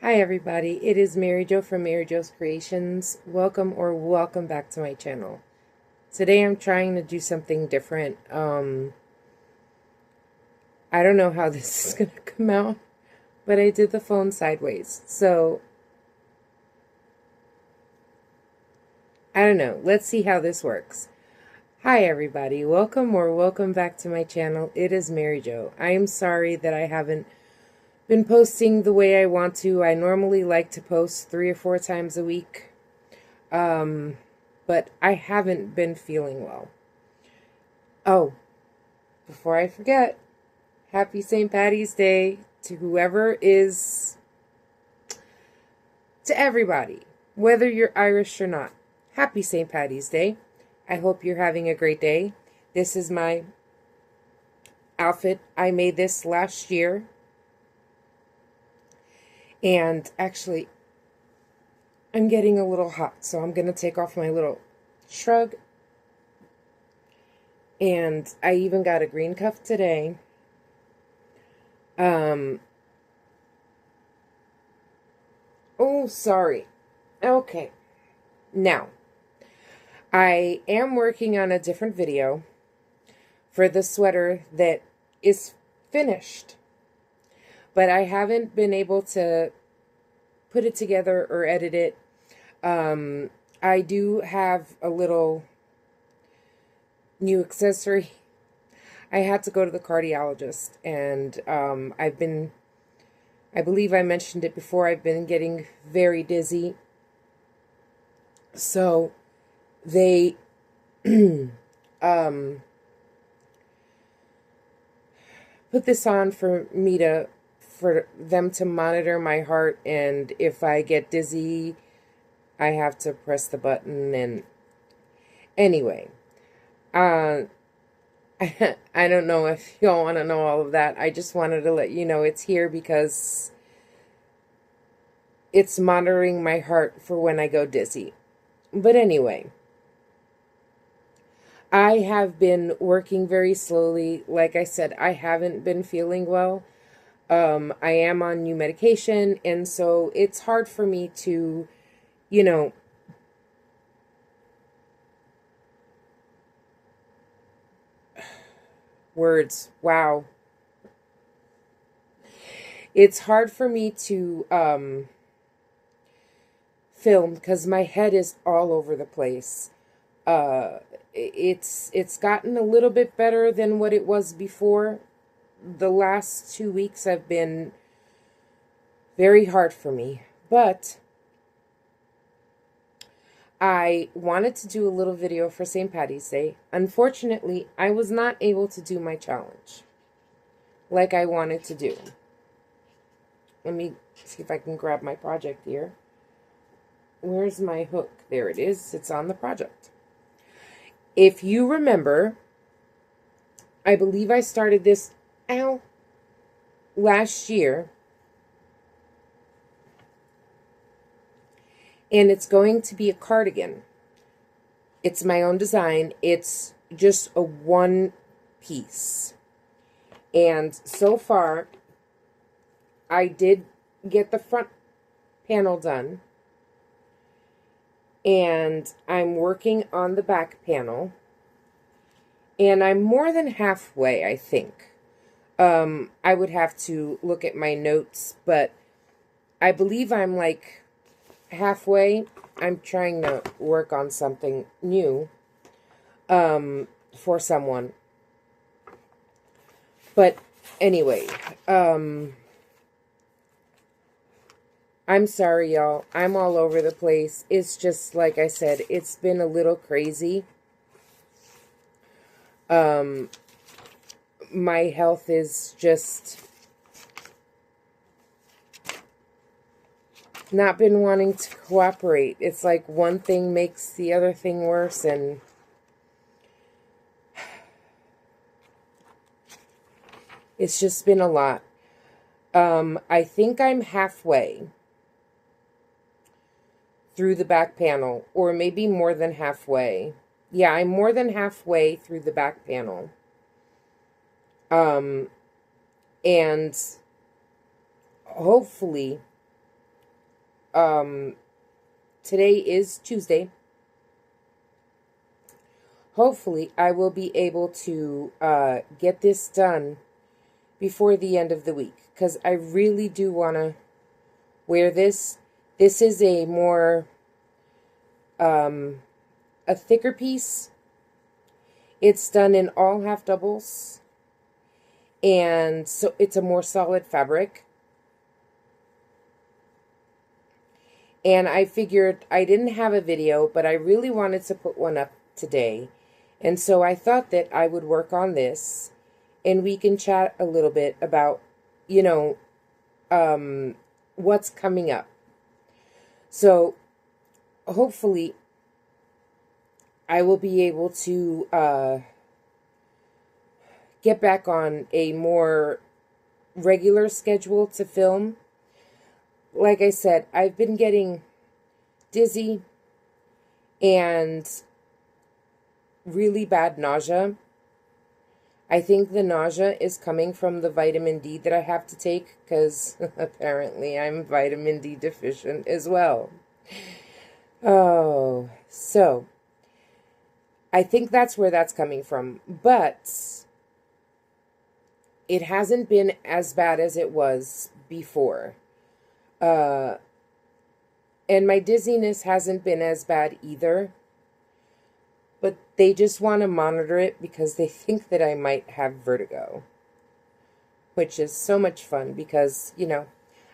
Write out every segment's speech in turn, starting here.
Hi everybody, it is Mary Jo from MaryJoesCreations. Welcome back to my channel. Today I'm trying to do something different. I don't know how this is going to come out, but I did the phone sideways. So, I don't know. Let's see how this works. Hi everybody, welcome back to my channel. It is Mary Jo. I am sorry that I haven't been posting the way I want to. I normally like to post 3 or 4 times a week. But I haven't been feeling well. Oh, before I forget, happy St. Patty's Day to to everybody, whether you're Irish or not. Happy St. Patty's Day. I hope you're having a great day. This is my outfit. I made this last year. And actually, I'm getting a little hot, so I'm going to take off my little shrug. And I even got a green cuff today. Oh, sorry. Okay. Now, I am working on a different video for the sweater that is finished. But I haven't been able to put it together or edit it. I do have a little new accessory. I had to go to the cardiologist, and I believe I mentioned it before, I've been getting very dizzy. So they put this on for them to monitor my heart, and if I get dizzy, I have to press the button. And anyway, I don't know if y'all want to know all of that. I just wanted to let you know it's here because it's monitoring my heart for when I go dizzy. But anyway, I have been working very slowly. Like I said, I haven't been feeling well. I am on new medication, and so it's hard for me to, words, wow. It's hard for me to film because my head is all over the place. It's gotten a little bit better than what it was before. The last 2 weeks have been very hard for me, but I wanted to do a little video for St. Patty's Day. Unfortunately, I was not able to do my challenge like I wanted to do. Let me see if I can grab my project here. Where's my hook? There it is. It's on the project. If you remember, I believe I started this last year. And it's going to be a cardigan. It's my own design. It's just a one piece. And so far, I did get the front panel done. And I'm working on the back panel. And I'm more than halfway, I think. I would have to look at my notes, but I believe I'm like halfway. I'm trying to work on something new for someone. But anyway, I'm sorry, y'all. I'm all over the place. It's just, like I said, it's been a little crazy. My health is just not been wanting to cooperate. It's like one thing makes the other thing worse, and it's just been a lot. I think I'm halfway through the back panel, or maybe more than halfway. Yeah, I'm more than halfway through the back panel. And hopefully today is Tuesday. Hopefully, I will be able to get this done before the end of the week, because I really do want to wear this. This is a more, a thicker piece. It's done in all half doubles, and so it's a more solid fabric. And I figured I didn't have a video, but I really wanted to put one up today. And so I thought that I would work on this, and we can chat a little bit about, you know, what's coming up. So hopefully I will be able to get back on a more regular schedule to film. Like I said, I've been getting dizzy and really bad nausea. I think the nausea is coming from the vitamin D that I have to take, because apparently I'm vitamin D deficient as well. Oh, so I think that's where that's coming from. But it hasn't been as bad as it was before. And my dizziness hasn't been as bad either. But they just want to monitor it because they think that I might have vertigo. Which is so much fun because, you know,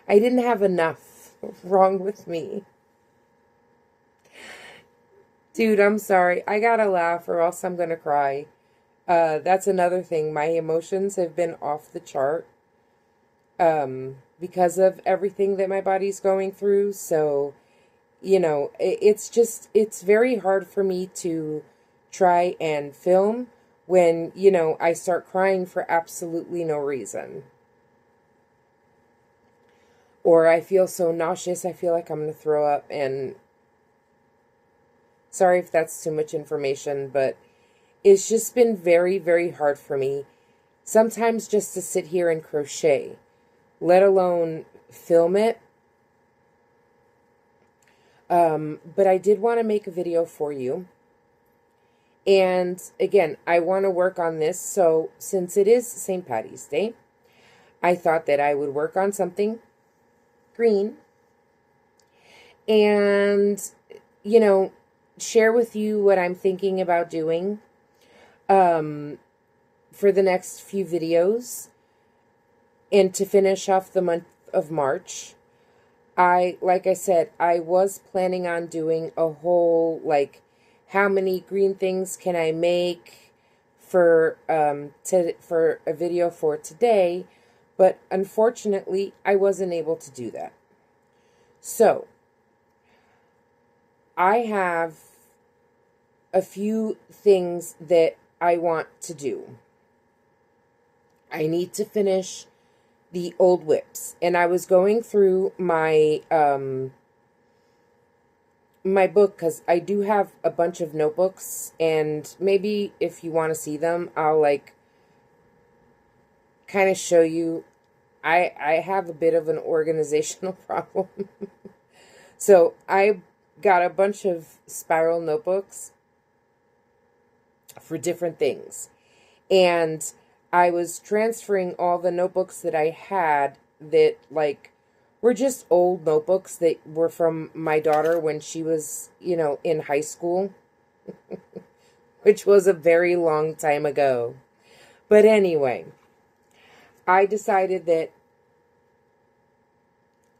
I didn't have enough wrong with me. Dude, I'm sorry. I gotta laugh or else I'm gonna cry. That's another thing. My emotions have been off the chart. Because of everything that my body's going through. So, you know, it's very hard for me to try and film when, you know, I start crying for absolutely no reason. Or I feel so nauseous, I feel like I'm going to throw up. And sorry if that's too much information, but it's just been very, very hard for me sometimes just to sit here and crochet, let alone film it. But I did want to make a video for you. And again, I want to work on this. So since it is St. Patty's Day, I thought that I would work on something green and, you know, share with you what I'm thinking about doing for the next few videos. And to finish off the month of March, like I said, I was planning on doing a whole, like, how many green things can I make for a video for today, but unfortunately, I wasn't able to do that. So, I have a few things that I want to do. I need to finish the old whips, and I was going through my my book, because I do have a bunch of notebooks, and maybe if you want to see them, I'll like kind of show you. I have a bit of an organizational problem. So I got a bunch of spiral notebooks for different things, and I was transferring all the notebooks that I had that, like, were just old notebooks that were from my daughter when she was, you know, in high school, which was a very long time ago. But anyway, I decided that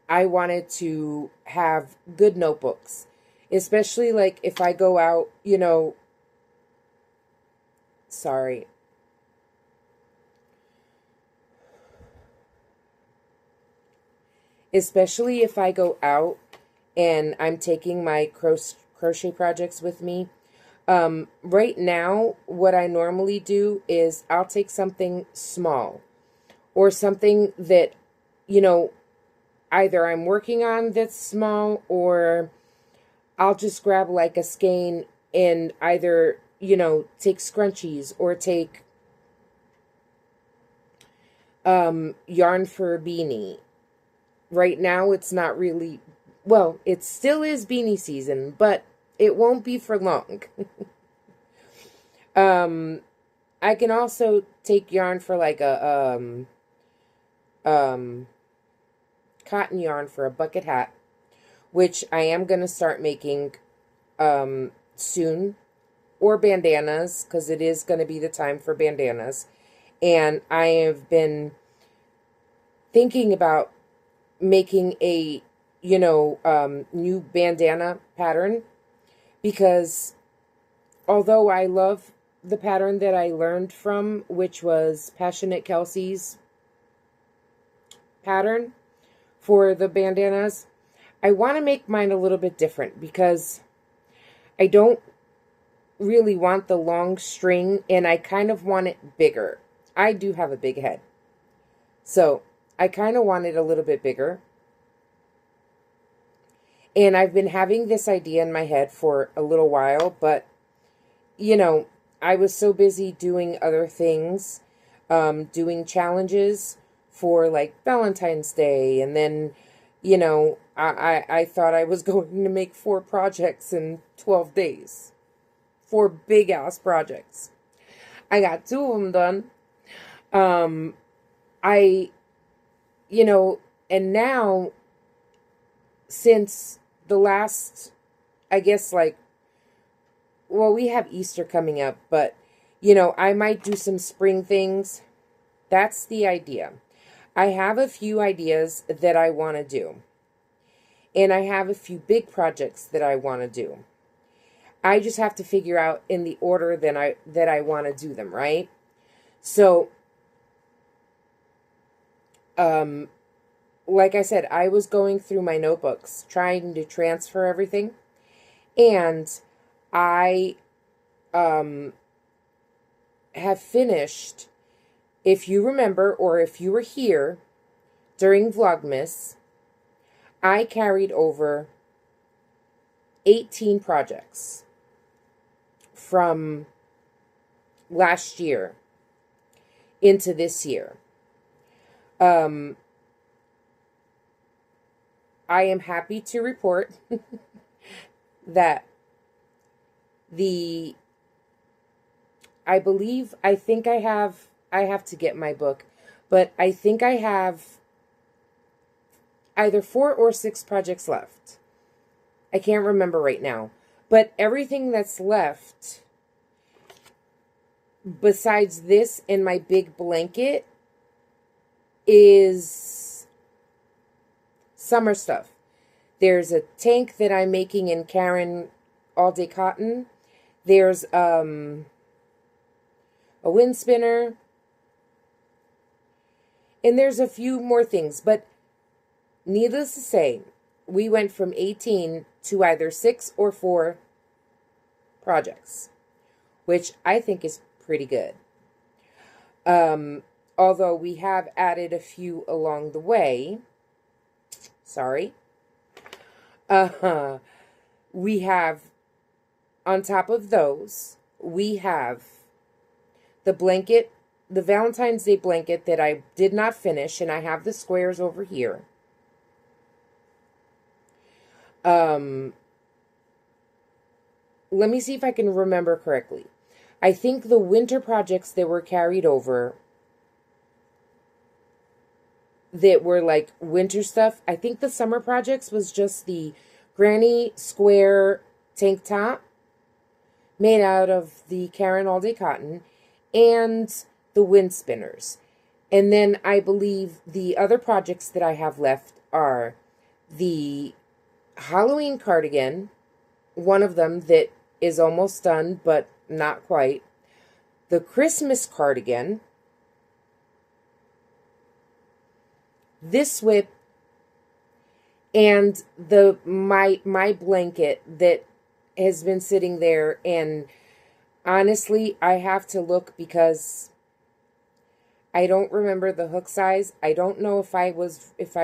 I wanted to have good notebooks, especially, like, if I go out, you know, sorry. Especially if I go out and I'm taking my crochet projects with me. Right now, what I normally do is I'll take something small or something that, you know, either I'm working on that's small, or I'll just grab like a skein and either, you know, take scrunchies or take yarn for a beanie. Right now, it's not really well, it still is beanie season, but it won't be for long. I can also take yarn for like a cotton yarn for a bucket hat, which I am going to start making soon, or bandanas, because it is going to be the time for bandanas. And I have been thinking about making a, new bandana pattern, because although I love the pattern that I learned from, which was Passionate Kelsey's pattern for the bandanas, I want to make mine a little bit different, because I don't really want the long string, and I kind of want it bigger. I do have a big head, so I kind of want it a little bit bigger. And I've been having this idea in my head for a little while, but, I was so busy doing other things, doing challenges for, like, Valentine's Day, and then, I thought I was going to make 4 projects in 12 days. 4 big-ass projects. I got 2 of them done. And now, since the last, I guess, we have Easter coming up, but, I might do some spring things. That's the idea. I have a few ideas that I want to do. And I have a few big projects that I want to do. I just have to figure out in the order that I want to do them, right? So, like I said, I was going through my notebooks, trying to transfer everything. And I have finished, if you remember, or if you were here during Vlogmas, I carried over 18 projects from last year into this year. I am happy to report that I have to get my book, but I think I have either 4 or 6 projects left. I can't remember right now. But everything that's left, besides this and my big blanket, is summer stuff. There's a tank that I'm making in Karen All Day Cotton. There's a wind spinner. And there's a few more things. But needless to say, we went from 18 to either 6 or 4 projects, which I think is pretty good. Although we have added a few along the way. Sorry. We have, on top of those, we have the blanket, the Valentine's Day blanket that I did not finish, and I have the squares over here. Let me see if I can remember correctly. I think the winter projects that were carried over, that were like winter stuff, I think the summer projects was just the granny square tank top made out of the Karen All Day Cotton and the wind spinners. And then I believe the other projects that I have left are the Halloween cardigan, one of them that is almost done, but not quite. The Christmas cardigan. This whip. And my blanket that has been sitting there. And honestly, I have to look because I don't remember the hook size. I don't know if I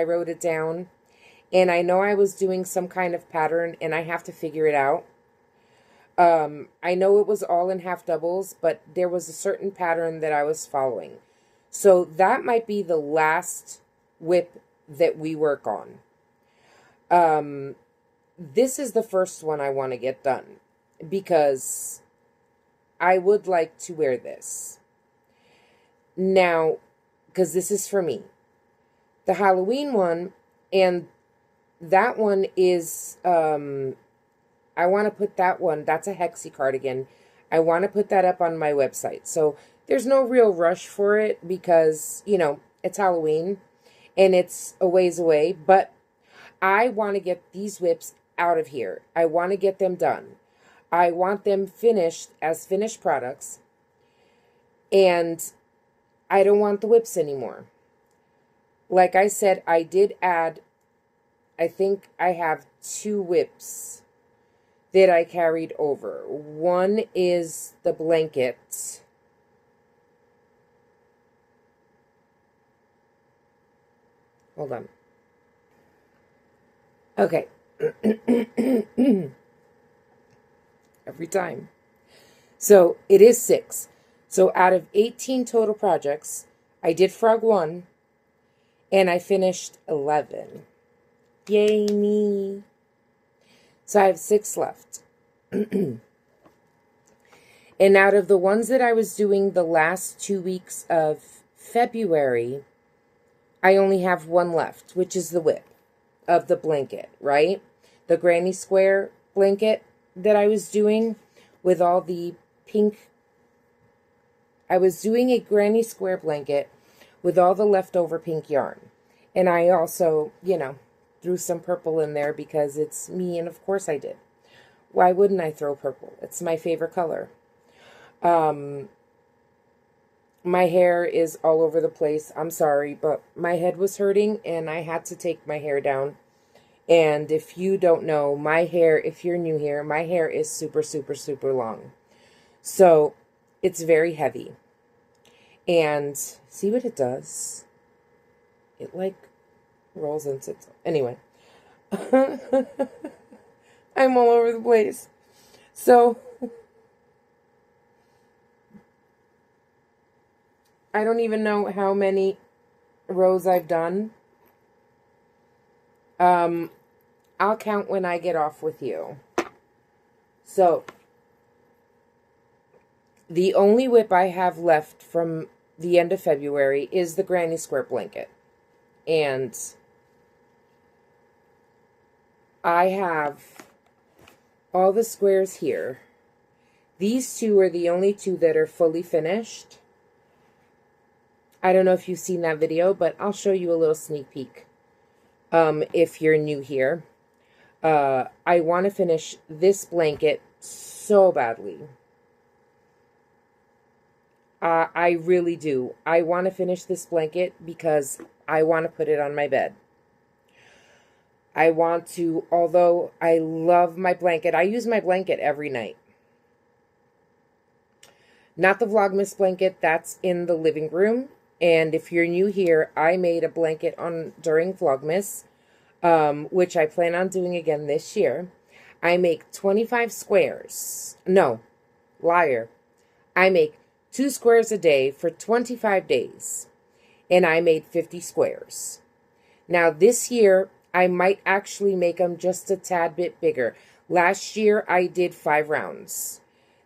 wrote it down. And I know I was doing some kind of pattern, and I have to figure it out. I know it was all in half doubles, but there was a certain pattern that I was following. So that might be the last whip that we work on. This is the first one I want to get done because I would like to wear this. Now, because this is for me. The Halloween one and that one is, I want to put that one, that's a Hexie cardigan. I want to put that up on my website. So there's no real rush for it because, you know, it's Halloween and it's a ways away. But I want to get these whips out of here. I want to get them done. I want them finished as finished products. And I don't want the whips anymore. Like I said, I did add, I think I have 2 whips that I carried over. One is the blanket. Hold on. Okay. Every time. So it is 6. So out of 18 total projects, I did frog 1 and I finished 11. Yay me. So I have 6 left. And out of the ones that I was doing the last 2 weeks of February, I only have 1 left, which is the whip of the blanket, right? The granny square blanket that I was doing with all the pink. I was doing a granny square blanket with all the leftover pink yarn. And I also, you know, threw some purple in there because it's me, and of course I did. Why wouldn't I throw purple? It's my favorite color. My hair is all over the place. I'm sorry, but my head was hurting and I had to take my hair down. And if you don't know, my hair, if you're new here, my hair is super, super, super long. So it's very heavy. And see what it does? It like rolls and sits. Anyway. I'm all over the place. So I don't even know how many rows I've done. I'll count when I get off with you. So the only whip I have left from the end of February is the granny square blanket. And I have all the squares here. These 2 are the only 2 that are fully finished. I don't know if you've seen that video, but I'll show you a little sneak peek if you're new here. I want to finish this blanket so badly. I really do. I want to finish this blanket because I want to put it on my bed. I want to, although I love my blanket, I use my blanket every night. Not the Vlogmas blanket, that's in the living room. And if you're new here, I made a blanket during Vlogmas, which I plan on doing again this year. I make 25 squares. No, liar. I make 2 squares a day for 25 days. And I made 50 squares. Now this year, I might actually make them just a tad bit bigger. Last year, I did 5 rounds.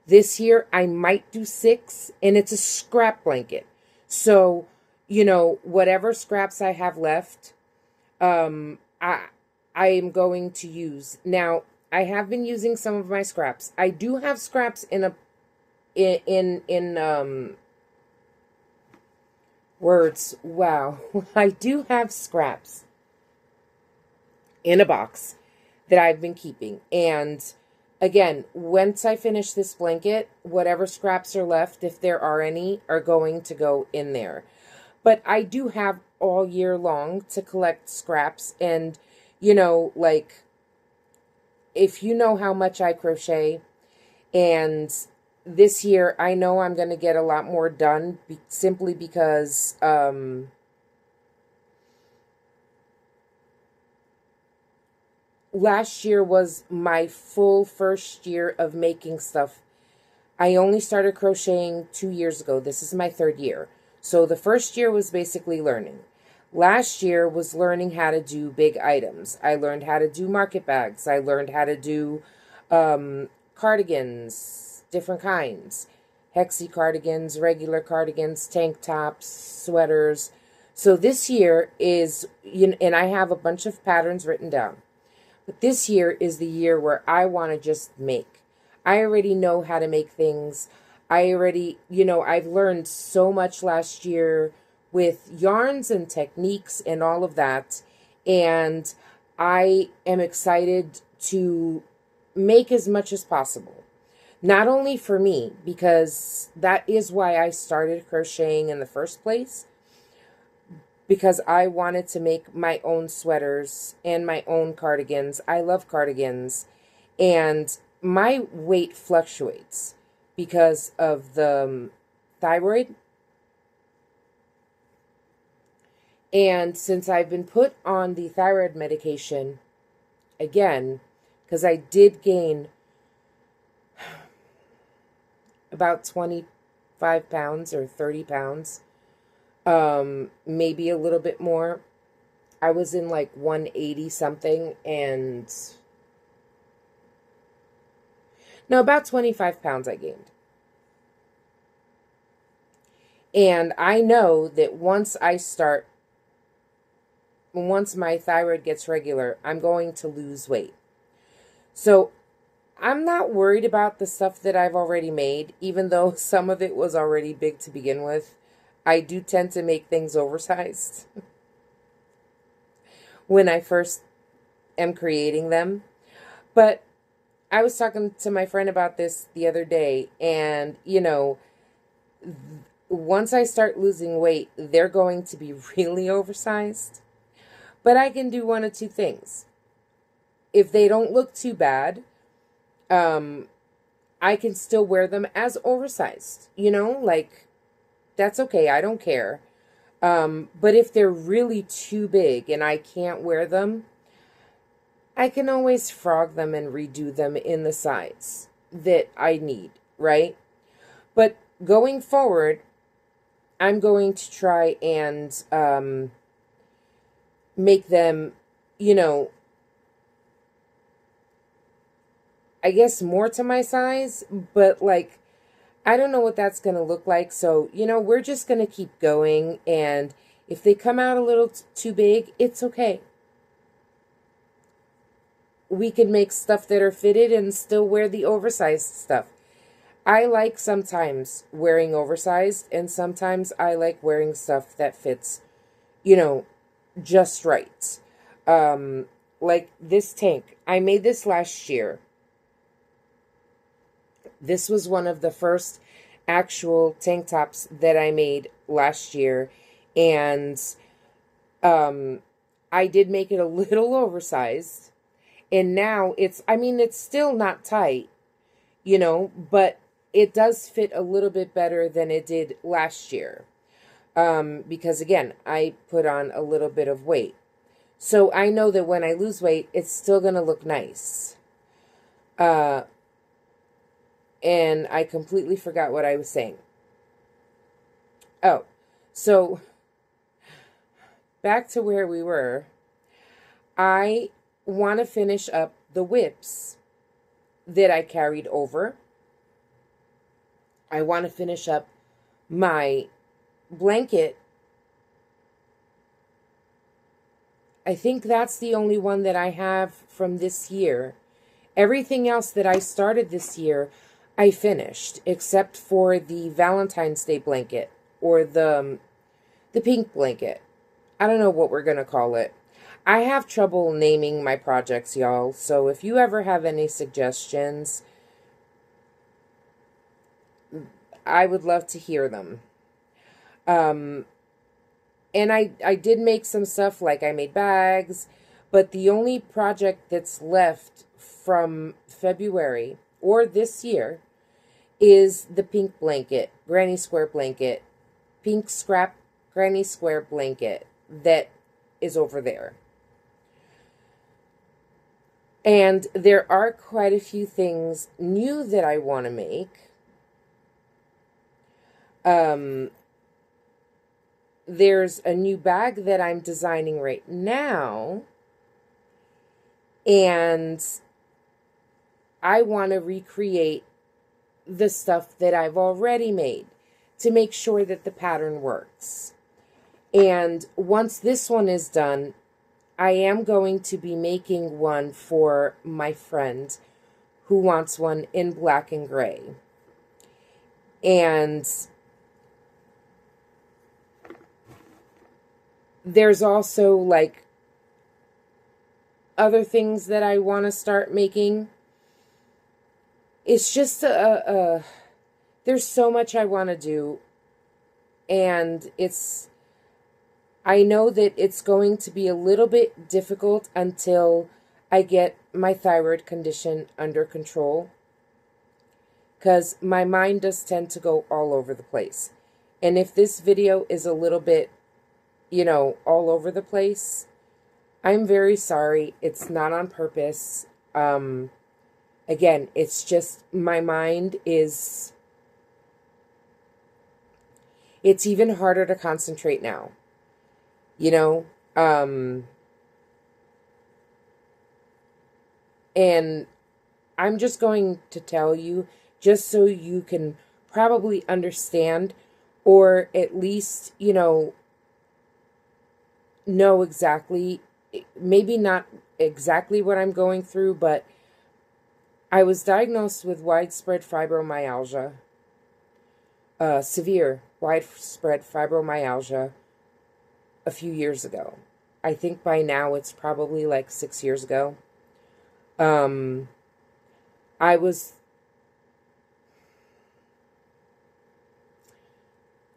This year, I might do 6, and it's a scrap blanket. So, you know, whatever scraps I have left, I am going to use. Now, I have been using some of my scraps. I do have scraps in words. Wow. I do have scraps in a box that I've been keeping. And again, once I finish this blanket, whatever scraps are left, if there are any, are going to go in there. But I do have all year long to collect scraps. And, you know, like, if you know how much I crochet, and this year I know I'm going to get a lot more done simply because last year was my full first year of making stuff. I only started crocheting 2 years ago. This is my 3rd year. So the first year was basically learning. Last year was learning how to do big items. I learned how to do market bags. I learned how to do cardigans, different kinds. Hexie cardigans, regular cardigans, tank tops, sweaters. So this year is, and I have a bunch of patterns written down. But this year is the year where I want to just make. I already know how to make things. I already, I've learned so much last year with yarns and techniques and all of that. And I am excited to make as much as possible. Not only for me, because that is why I started crocheting in the first place, because I wanted to make my own sweaters and my own cardigans. I love cardigans. And my weight fluctuates because of the thyroid. And since I've been put on the thyroid medication again, because I did gain about 25 pounds or 30 pounds, maybe a little bit more. I was in like 180 something, and no, about 25 pounds I gained. And I know that once my thyroid gets regular, I'm going to lose weight. So I'm not worried about the stuff that I've already made, even though some of it was already big to begin with. I do tend to make things oversized when I first am creating them. But I was talking to my friend about this the other day, and, once I start losing weight, they're going to be really oversized. But I can do one of two things. If they don't look too bad, I can still wear them as oversized, that's okay. I don't care. But if they're really too big and I can't wear them, I can always frog them and redo them in the size that I need, right? But going forward, I'm going to try and make them, I guess more to my size, but I don't know what that's going to look like. So, we're just going to keep going. And if they come out a little too big, it's okay. We can make stuff that are fitted and still wear the oversized stuff. I like sometimes wearing oversized, and sometimes I like wearing stuff that fits, just right. Like this tank. I made this last year. This was one of the first actual tank tops that I made last year. And I did make it a little oversized. And now it's still not tight, but it does fit a little bit better than it did last year. Because again, I put on a little bit of weight. So I know that when I lose weight, it's still going to look nice. And I completely forgot what I was saying. Oh, so back to where we were. I want to finish up the whips that I carried over. I want to finish up my blanket. I think that's the only one that I have from this year. Everything else that I started this year, I finished, except for the Valentine's Day blanket, or the pink blanket. I don't know what we're going to call it. I have trouble naming my projects, y'all, so if you ever have any suggestions, I would love to hear them. And I did make some stuff, like I made bags, but the only project that's left from February, or this year, is the pink blanket, granny square blanket, pink scrap granny square blanket that is over there. And there are quite a few things new that I want to make. there's a new bag that I'm designing right now, and I want to recreate the stuff that I've already made to make sure that the pattern works. And once this one is done, I am going to be making one for my friend who wants one in black and gray. And there's also like other things that I want to start making. It's just there's so much I want to do, and I know that it's going to be a little bit difficult until I get my thyroid condition under control, because my mind does tend to go all over the place. And if this video is a little bit, all over the place, I'm very sorry. It's not on purpose. Again, it's just my mind it's even harder to concentrate now. And I'm just going to tell you, just so you can probably understand, or at least, know exactly, maybe not exactly what I'm going through, but I was diagnosed with widespread fibromyalgia, severe widespread fibromyalgia, a few years ago. I think by now it's probably like 6 years ago. I was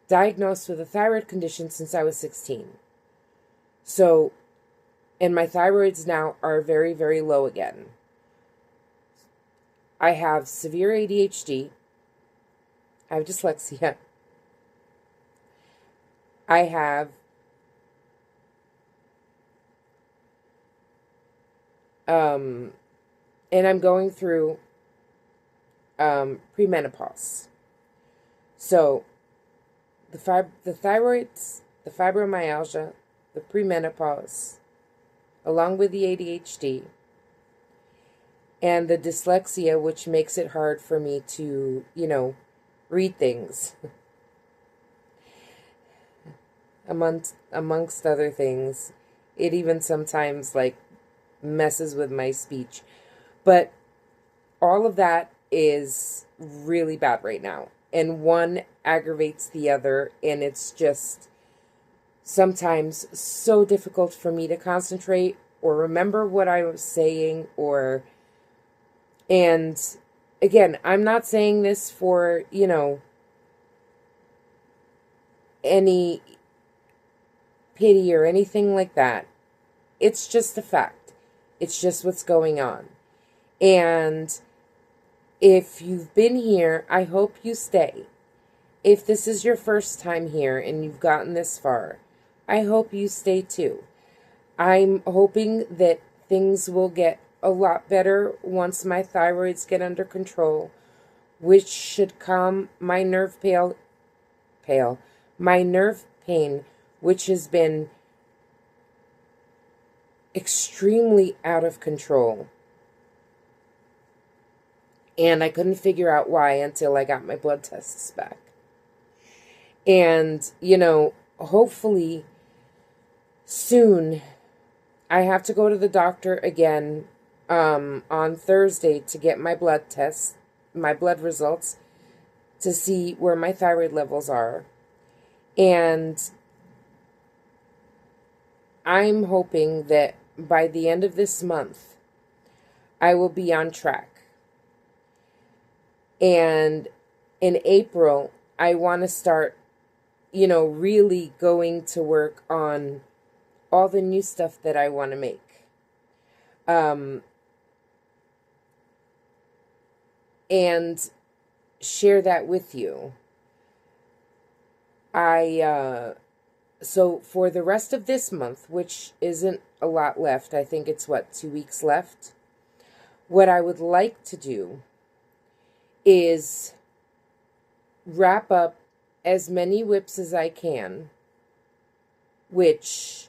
diagnosed with a thyroid condition since I was 16. So, and my thyroids now are very, very low again. I have severe ADHD. I have dyslexia. I have and I'm going through premenopause. So the thyroids, the fibromyalgia, the premenopause, along with the ADHD, and the dyslexia, which makes it hard for me to, read things. Amongst other things. It even sometimes, messes with my speech. But all of that is really bad right now. And one aggravates the other, and it's just sometimes so difficult for me to concentrate or remember what I was saying, and again, I'm not saying this for, any pity or anything like that. It's just a fact. It's just what's going on. And if you've been here, I hope you stay. If this is your first time here and you've gotten this far, I hope you stay too. I'm hoping that things will get a lot better once my thyroids get under control, which should calm my nerve pain, which has been extremely out of control. And I couldn't figure out why until I got my blood tests back. And, hopefully soon I have to go to the doctor again on Thursday to get my blood tests, my blood results, to see where my thyroid levels are. And I'm hoping that by the end of this month, I will be on track. And in April, I want to start, really going to work on all the new stuff that I want to make. And share that with you. So for the rest of this month, which isn't a lot left, I think it's 2 weeks left, what I would like to do is wrap up as many whips as I can which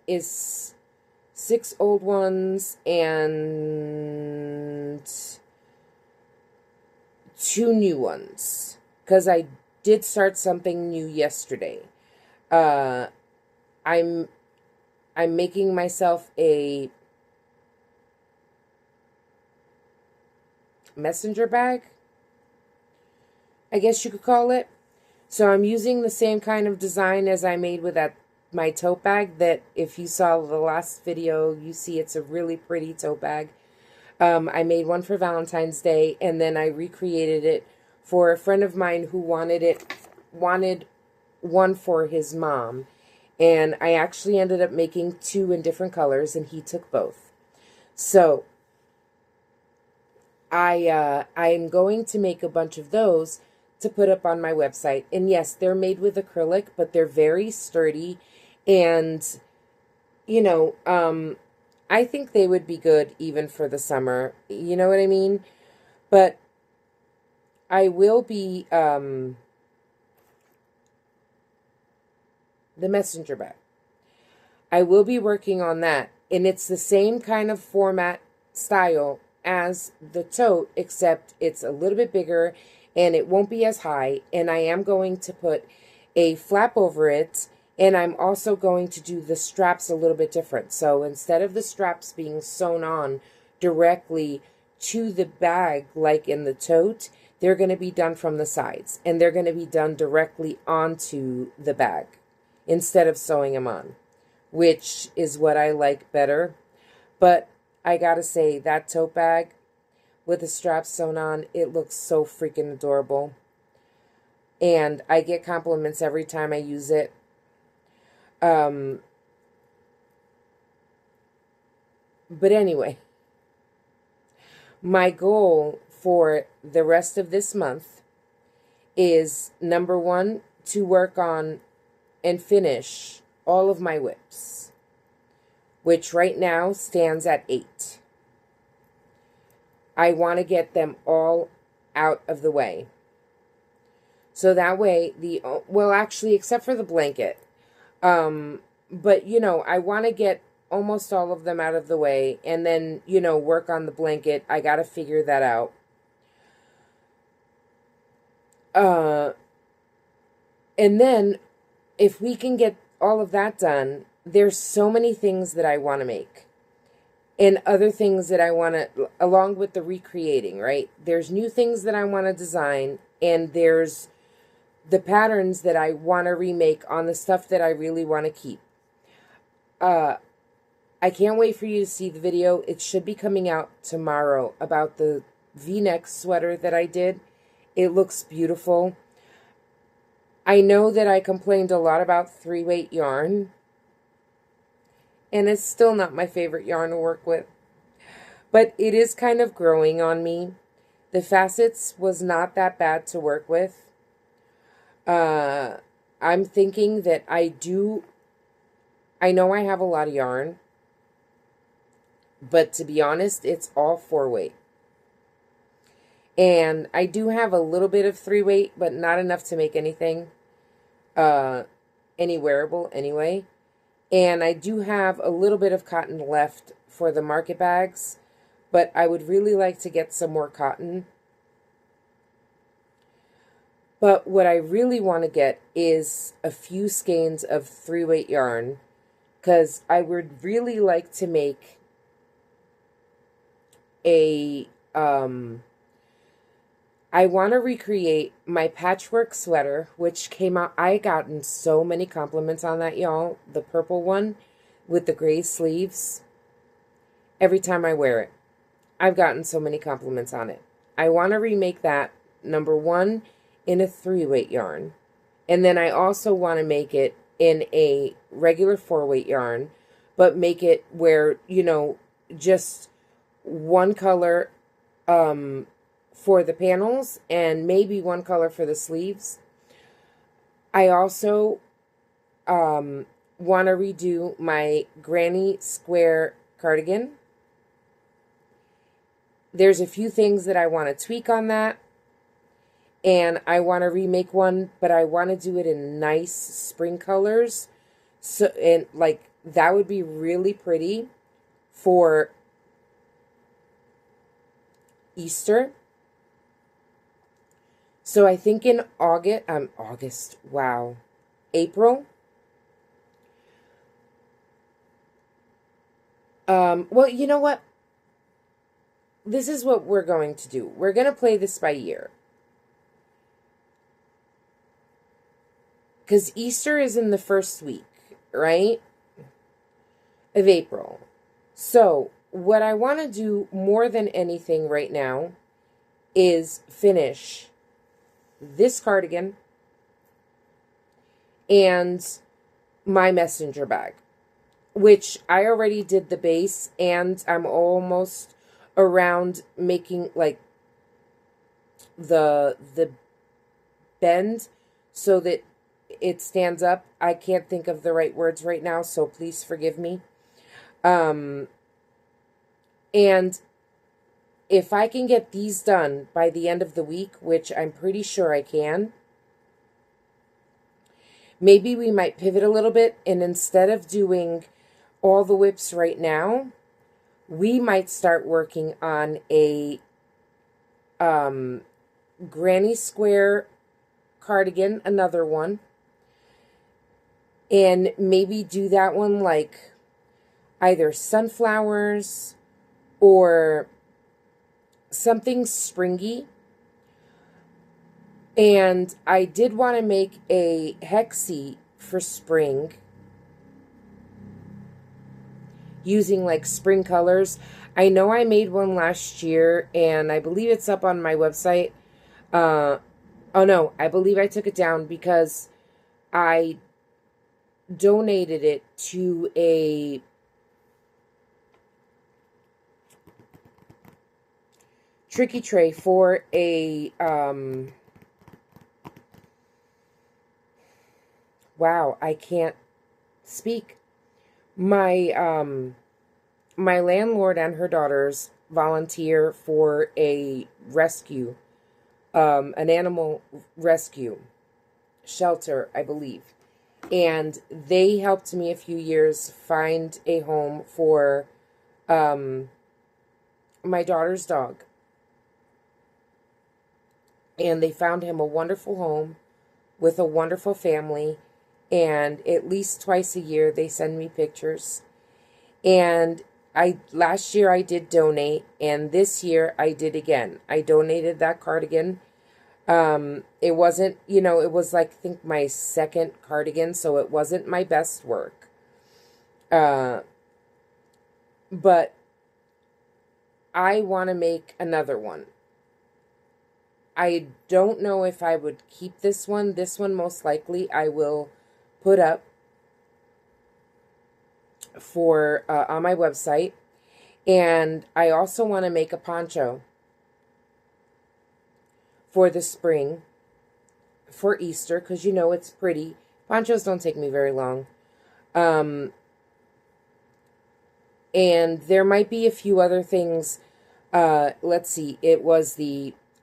is 6 old ones and 2 new ones, because I did start something new yesterday. I'm making myself a messenger bag, I guess you could call it. So I'm using the same kind of design as I made with my tote bag, that if you saw the last video, you see it's a really pretty tote bag. I made one for Valentine's Day, and then I recreated it for a friend of mine who wanted one for his mom. And I actually ended up making 2 in different colors, and he took both. So I'm going to make a bunch of those to put up on my website. And yes, they're made with acrylic, but they're very sturdy. And, you know, I think they would be good even for the summer. You know what I mean? But I will be, the messenger bag, I will be working on that. And it's the same kind of format style as the tote, except it's a little bit bigger and it won't be as high. And I am going to put a flap over it, and I'm also going to do the straps a little bit different. So instead of the straps being sewn on directly to the bag like in the tote, they're going to be done from the sides, and they're going to be done directly onto the bag instead of sewing them on, which is what I like better. But I gotta say, that tote bag with the straps sewn on, it looks so freaking adorable. And I get compliments every time I use it. But anyway, my goal for the rest of this month is, number 1, to work on and finish all of my whips, which right now stands at 8. I want to get them all out of the way. So that way, well, actually, except for the blanket. But, you know, I want to get almost all of them out of the way, and then, you know, work on the blanket. I got to figure that out. And then, if we can get all of that done, there's so many things that I want to make. And other things that I want to, along with the recreating, right? There's new things that I want to design, and there's the patterns that I want to remake on the stuff that I really want to keep. I can't wait for you to see the video. It should be coming out tomorrow about the V-neck sweater that I did. It looks beautiful. I know that I complained a lot about 3-weight yarn, and it's still not my favorite yarn to work with. But it is kind of growing on me. The facets was not that bad to work with. I'm thinking that I know I have a lot of yarn, but to be honest, it's all 4-weight. And I do have a little bit of 3-weight, but not enough to make anything, any wearable anyway. And I do have a little bit of cotton left for the market bags, but I would really like to get some more cotton. But what I really want to get is a few skeins of 3-weight yarn, because I would really like to make a, I want to recreate my patchwork sweater, which came out, I gotten so many compliments on that, y'all. The purple one with the gray sleeves. Every time I wear it, I've gotten so many compliments on it. I want to remake that, number 1, in a 3-weight yarn. And then I also want to make it in a regular 4-weight yarn, but make it where, you know, just one color for the panels and maybe one color for the sleeves. I also want to redo my granny square cardigan. There's a few things that I want to tweak on that. and I want to remake one, but I want to do it in nice spring colors. So, and like, that would be really pretty for Easter. So I think in April. Well, you know what? This is what we're going to do. We're going to play this by ear. Because Easter is in the first week, right, of April. So what I want to do more than anything right now is finish this cardigan and my messenger bag, which I already did the base, and I'm almost around making like the bend so that it stands up. I can't think of the right words right now, so please forgive me. And if I can get these done by the end of the week, which I'm pretty sure I can, maybe we might pivot a little bit, and instead of doing all the whips right now, we might start working on a granny square cardigan, another one, and maybe do that one like either sunflowers or something springy. And I did want to make a hexie for spring using like spring colors. I know I made one last year, and I believe it's up on my website. Oh no, I believe I took it down because I donated it to a tricky tray for a wow, I can't speak. My my landlord and her daughters volunteer for a rescue, an animal rescue shelter, I believe. And they helped me a few years find a home for my daughter's dog. And they found him a wonderful home with a wonderful family. And at least twice a year they send me pictures. And last year I did donate, and this year I did again. I donated that cardigan. It wasn't, it was like, I think my second cardigan, so it wasn't my best work. But I want to make another one. I don't know if I would keep this one. This one most likely I will put up for on my website. And I also want to make a poncho for the spring for Easter, because it's pretty. Ponchos don't take me very long. And there might be a few other things. Let's see.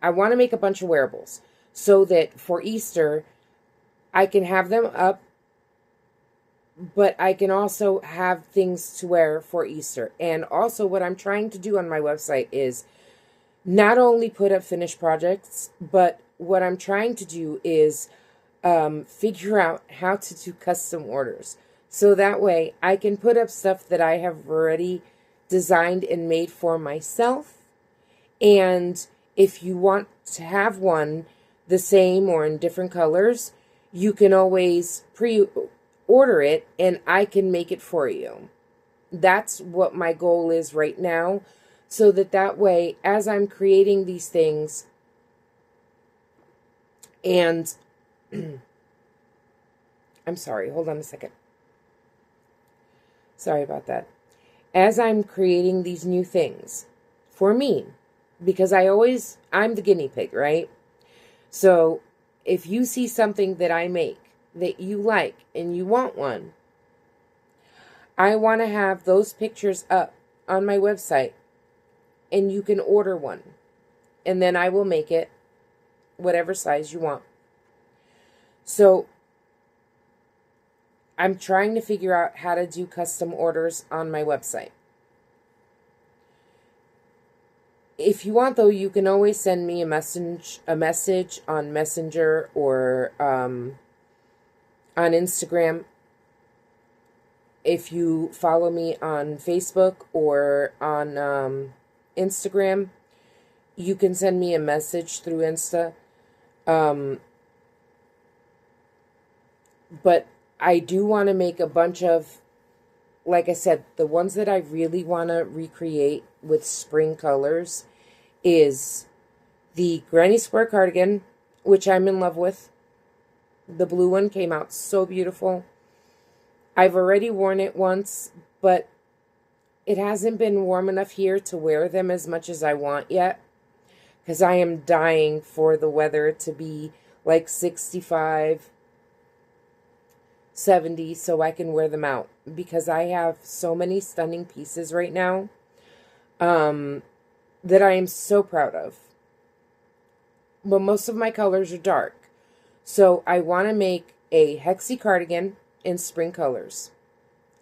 I want to make a bunch of wearables so that for Easter I can have them up, but I can also have things to wear for Easter. And also what I'm trying to do on my website is not only put up finished projects, but what I'm trying to do is figure out how to do custom orders. So that way I can put up stuff that I have already designed and made for myself. And if you want to have one the same or in different colors, you can always pre-order it and I can make it for you. That's what my goal is right now. So that way, as I'm creating these things, and I'm sorry, hold on a second. Sorry about that. As I'm creating these new things for me, because I'm the guinea pig, right? So if you see something that I make that you like and you want one, I want to have those pictures up on my website and you can order one. And then I will make it whatever size you want. So I'm trying to figure out how to do custom orders on my website. If you want, though, you can always send me a message on Messenger or on Instagram. If you follow me on Facebook or on Instagram, you can send me a message through Insta. But I do want to make a bunch of, like I said, the ones that I really want to recreate with spring colors is the Granny Square cardigan, which I'm in love with. The blue one came out so beautiful. I've already worn it once, but it hasn't been warm enough here to wear them as much as I want yet, because I am dying for the weather to be like 65, 70 so I can wear them out, because I have so many stunning pieces right now that I am so proud of. But most of my colors are dark. So I want to make a hexie cardigan in spring colors.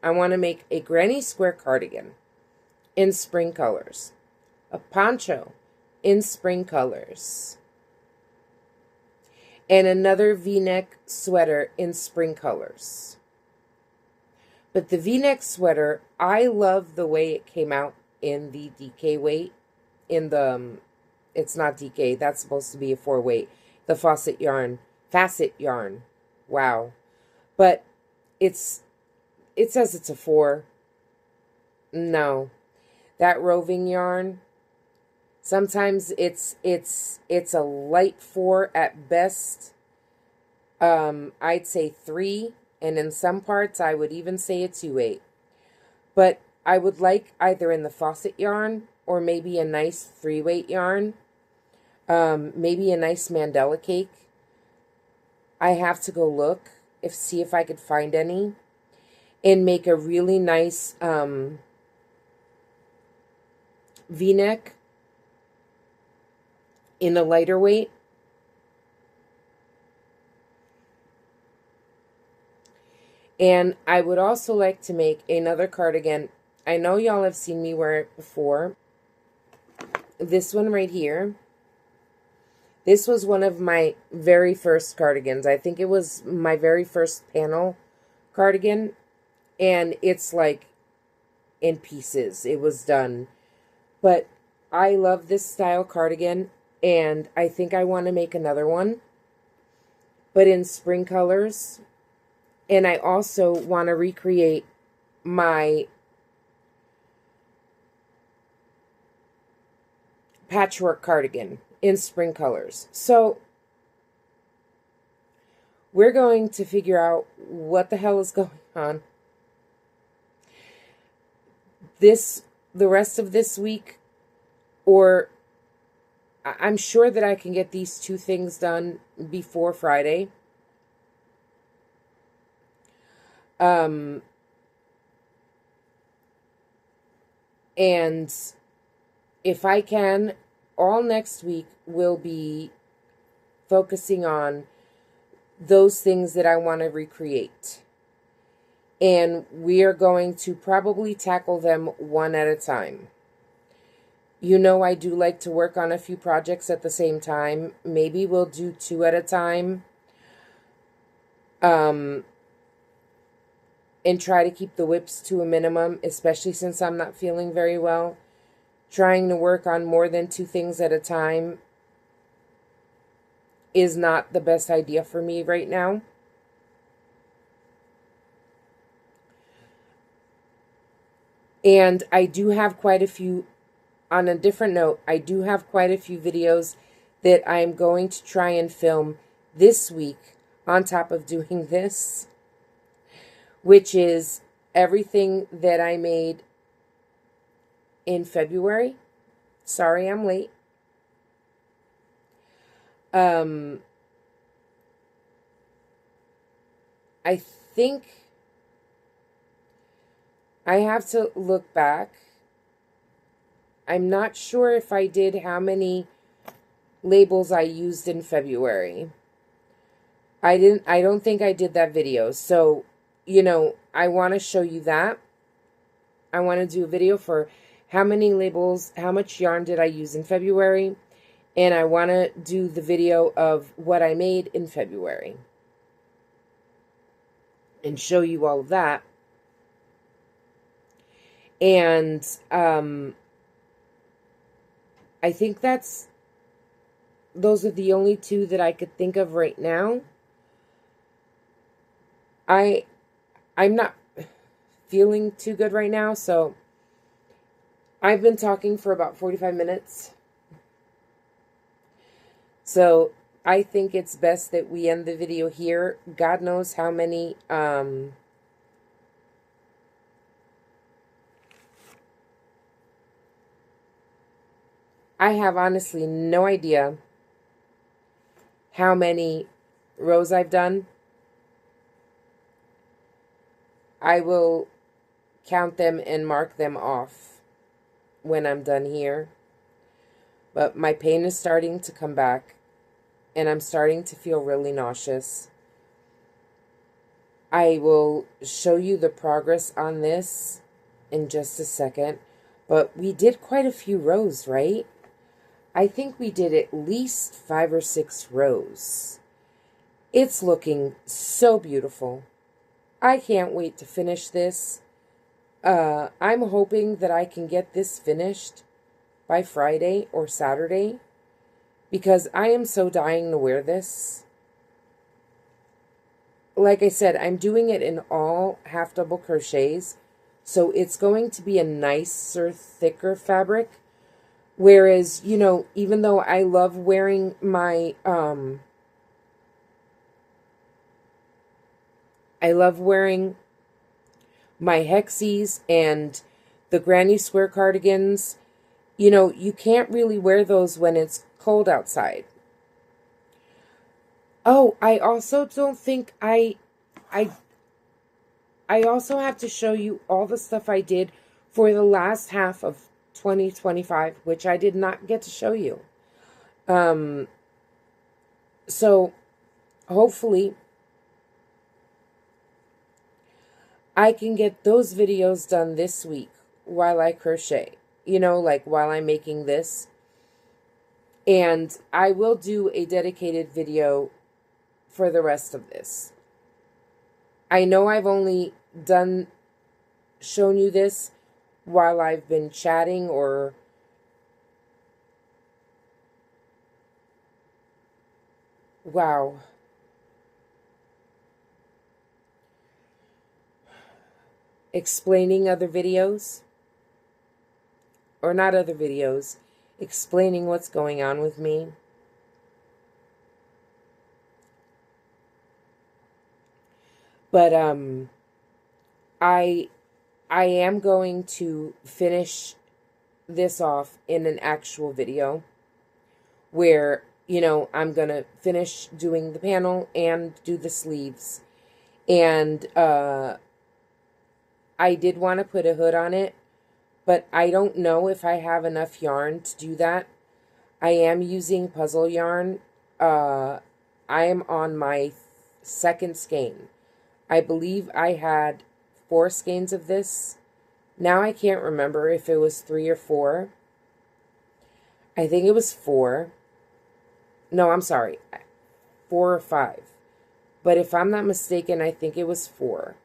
I want to make a Granny Square cardigan in spring colors. A poncho in spring colors. And another V-neck sweater in spring colors. But the V-neck sweater, I love the way it came out in the DK weight. In the, it's not DK, that's supposed to be a 4-weight. The facet yarn. Wow. But it says it's a 4. No. That roving yarn, sometimes it's a light 4 at best. I'd say 3, and in some parts I would even say a 2/8. But I would like either in the facet yarn or maybe a nice 3-weight yarn. Maybe a nice Mandela cake. I have to go look, see if I could find any, and make a really nice V-neck in a lighter weight. And I would also like to make another cardigan. I know y'all have seen me wear it before. This one right here. This was one of my very first cardigans. I think it was my very first panel cardigan. And it's like in pieces. It was done. But I love this style cardigan. And I think I want to make another one. But in spring colors. And I also want to recreate my patchwork cardigan in spring colors. So we're going to figure out what the hell is going on the rest of this week, or I'm sure that I can get these 2 things done before Friday. And if I can, all next week will be focusing on those things that I want to recreate. And we are going to probably tackle them one at a time. You know, I do like to work on a few projects at the same time. Maybe we'll do 2 at a time. And try to keep the whips to a minimum, especially since I'm not feeling very well. Trying to work on more than 2 things at a time is not the best idea for me right now. And I do have quite a few, on a different note, I do have quite a few videos that I'm going to try and film this week on top of doing this, which is everything that I made in February. Sorry, I'm late. I think I have to look back. I'm not sure if I did how many labels I used in February. I don't think I did that video. So, you know, I want to show you that. I want to do a video for how many labels, how much yarn did I use in February, and I want to do the video of what I made in February and show you all of that. And I think those are the only two that I could think of right now. I'm not feeling too good right now, so I've been talking for about 45 minutes. So I think it's best that we end the video here. God knows how many I have honestly no idea how many rows I've done. I will count them and mark them off when I'm done here. But my pain is starting to come back, and I'm starting to feel really nauseous. I will show you the progress on this in just a second. But we did quite a few rows, right? I think we did at least 5 or 6 rows. It's looking so beautiful. I can't wait to finish this. I'm hoping that I can get this finished by Friday or Saturday, because I am so dying to wear this. Like I said, I'm doing it in all half double crochets, so it's going to be a nicer, thicker fabric. Whereas, you know, even though I love wearing my Hexies and the Granny Square cardigans, you know, you can't really wear those when it's cold outside. Oh, I also don't think I also have to show you all the stuff I did for the last half of 2025, which I did not get to show you. So hopefully I can get those videos done this week while I crochet, you know, like while I'm making this. And I will do a dedicated video for the rest of this. I know I've only shown you this while I've been chatting or wow. Explaining other videos, or not other videos, explaining what's going on with me. But I am going to finish this off in an actual video where, you know, I'm going to finish doing the panel and do the sleeves. And I did want to put a hood on it, but I don't know if I have enough yarn to do that. I am using puzzle yarn. I am on my second skein. I believe I had 4 skeins of this. Now I can't remember if it was 3 or 4. I think it was 4. No, I'm sorry. 4 or 5. But if I'm not mistaken, I think it was 4.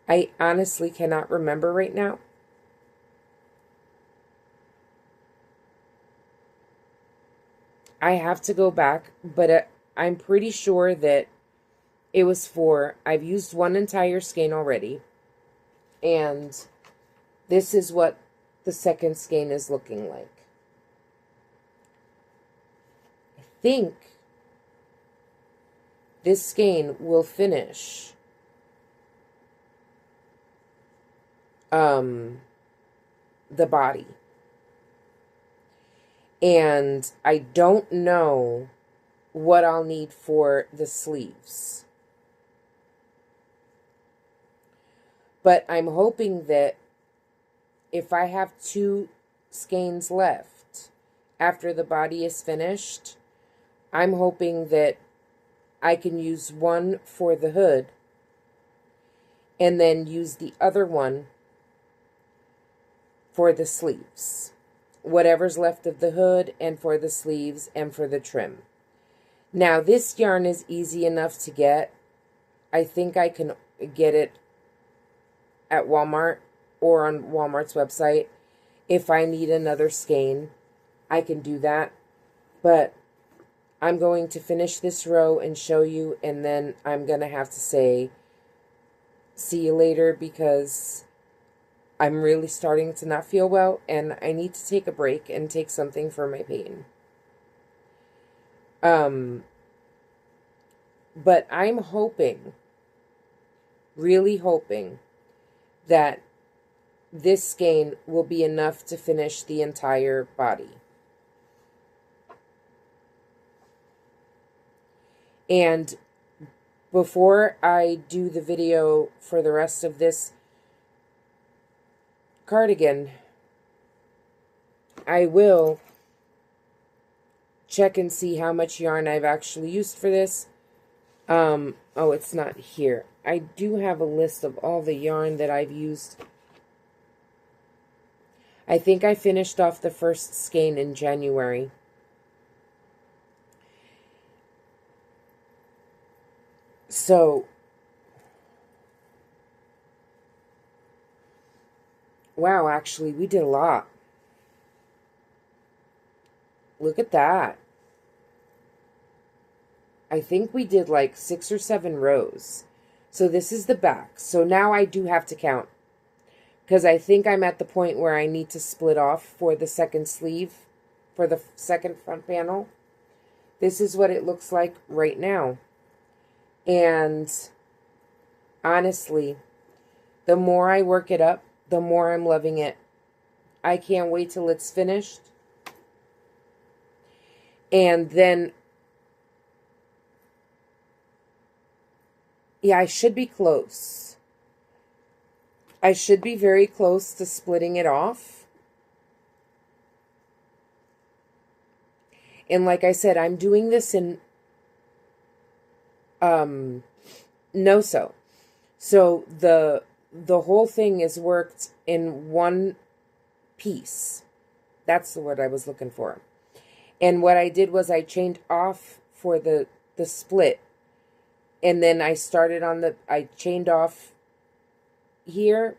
I honestly cannot remember right now. I have to go back, but I'm pretty sure that it was 4. I've used 1 entire skein already. And this is what the second skein is looking like. I think this skein will finish the body. And I don't know what I'll need for the sleeves. But I'm hoping that if I have 2 skeins left after the body is finished, I'm hoping that I can use one for the hood and then use the other one for the sleeves. Whatever's left of the hood and for the sleeves and for the trim. Now, this yarn is easy enough to get. I think I can get it at Walmart or on Walmart's website. If I need another skein, I can do that. But I'm going to finish this row and show you, and then I'm going to have to say see you later because I'm really starting to not feel well, and I need to take a break and take something for my pain. But I'm hoping, really hoping, that this skein will be enough to finish the entire body. And before I do the video for the rest of this cardigan, I will check and see how much yarn I've actually used for this. Oh, it's not here. I do have a list of all the yarn that I've used. I think I finished off the first skein in January. So, wow, actually, we did a lot. Look at that. I think we did like 6 or 7 rows. So this is the back. So now I do have to count, because I think I'm at the point where I need to split off for the second sleeve, for the second front panel. This is what it looks like right now. And honestly, the more I work it up, the more I'm loving it. I can't wait till it's finished. And then, yeah, I should be close. I should be very close to splitting it off. And like I said, I'm doing this in no-sew. So the whole thing is worked in one piece. That's the word I was looking for. And what I did was I chained off for the split. And then I started on I chained off here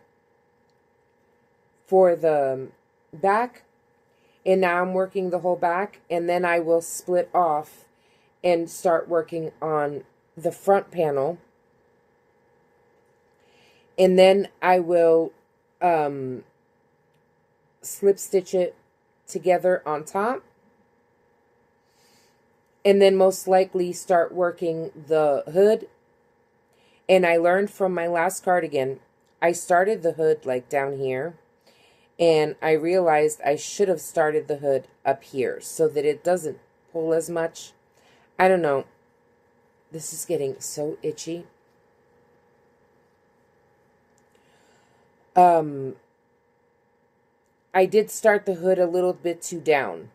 for the back. And now I'm working the whole back. And then I will split off and start working on the front panel. And then I will slip stitch it together on top. And then most likely start working the hood. And I learned from my last cardigan, I started the hood like down here. And I realized I should have started the hood up here so that it doesn't pull as much. I don't know. This is getting so itchy. I did start the hood a little bit too down.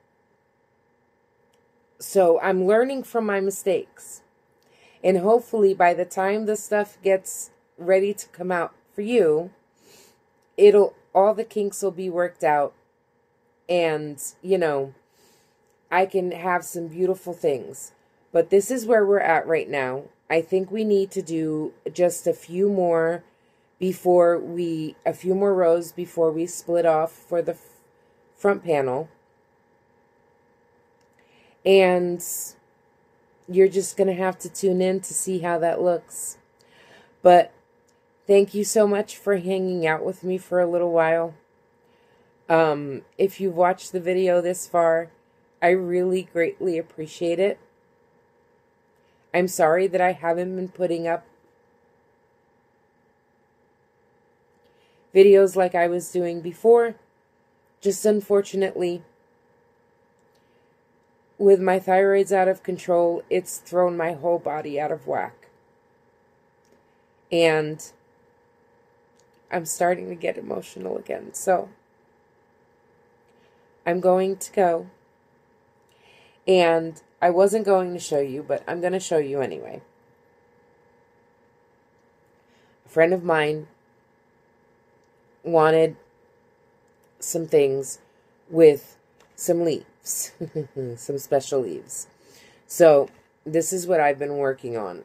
So I'm learning from my mistakes. And hopefully by the time the stuff gets ready to come out for you, all the kinks will be worked out. And, you know, I can have some beautiful things. But this is where we're at right now. I think we need to do just a few more rows before we split off for the front panel. And you're just going to have to tune in to see how that looks. But thank you so much for hanging out with me for a little while. If you've watched the video this far, I really greatly appreciate it. I'm sorry that I haven't been putting up videos like I was doing before. Just unfortunately, with my thyroid's out of control, it's thrown my whole body out of whack. And I'm starting to get emotional again. So I'm going to go. And I wasn't going to show you, but I'm going to show you anyway. A friend of mine wanted some things with some leaves, some special leaves. So this is what I've been working on.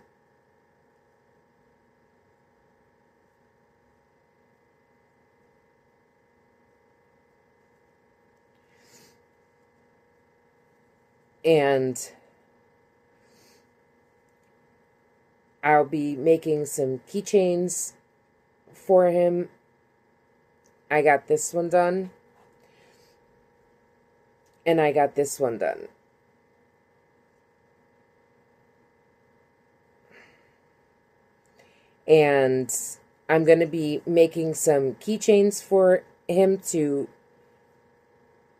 And I'll be making some keychains for him. I got this one done. And I got this one done. And I'm going to be making some keychains for him to,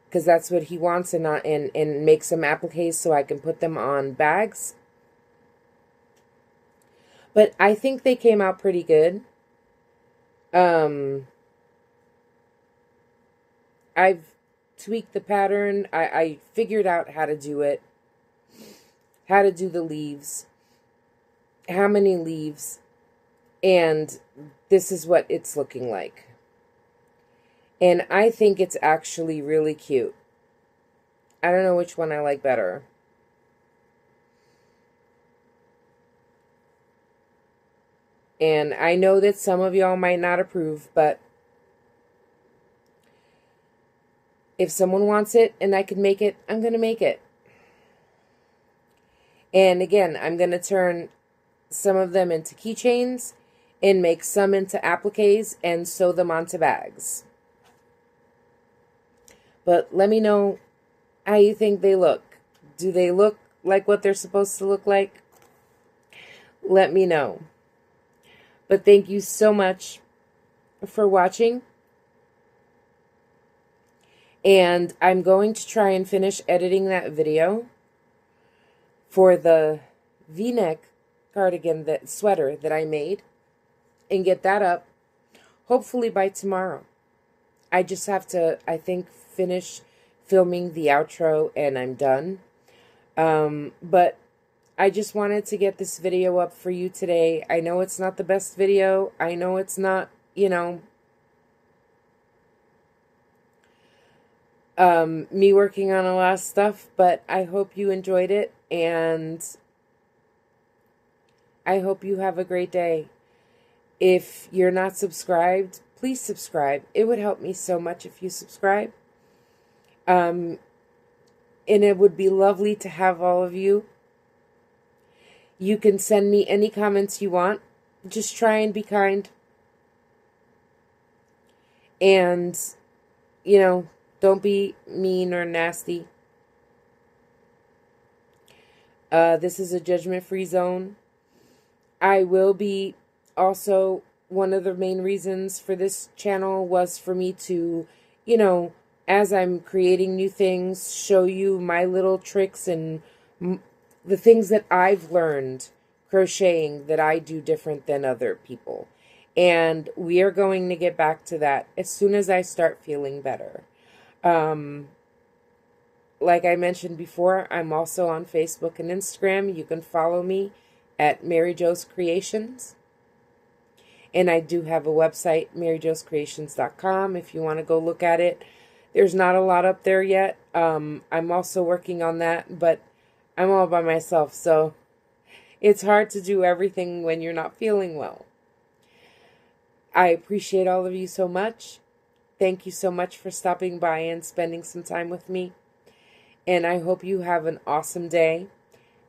because that's what he wants, and make some appliques so I can put them on bags. But I think they came out pretty good. I've tweaked the pattern. I figured out how to do it. How to do the leaves. How many leaves. And this is what it's looking like. And I think it's actually really cute. I don't know which one I like better. And I know that some of y'all might not approve, but if someone wants it and I can make it, I'm going to make it. And again, I'm going to turn some of them into keychains and make some into appliques and sew them onto bags. But let me know how you think they look. Do they look like what they're supposed to look like? Let me know. But thank you so much for watching. And I'm going to try and finish editing that video for the V-neck cardigan, that sweater that I made, and get that up hopefully by tomorrow. I just have to, I think, finish filming the outro and I'm done. But I just wanted to get this video up for you today. I know it's not the best video. I know it's not, you know, me working on a lot of stuff, but I hope you enjoyed it, and I hope you have a great day. If you're not subscribed, please subscribe. It would help me so much if you subscribe. And it would be lovely to have all of you. You can send me any comments you want. Just try and be kind. And, you know, don't be mean or nasty. This is a judgment-free zone. I will be also, one of the main reasons for this channel was for me to, you know, as I'm creating new things, show you my little tricks and the things that I've learned crocheting that I do different than other people. And we are going to get back to that as soon as I start feeling better. Like I mentioned before, I'm also on Facebook and Instagram. You can follow me at MaryJoesCreations. And I do have a website, MaryJoesCreations.com, if you want to go look at it. There's not a lot up there yet. I'm also working on that, but I'm all by myself, so it's hard to do everything when you're not feeling well. I appreciate all of you so much. Thank you so much for stopping by and spending some time with me. And I hope you have an awesome day.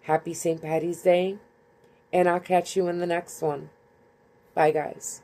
Happy St. Patty's Day. And I'll catch you in the next one. Bye, guys.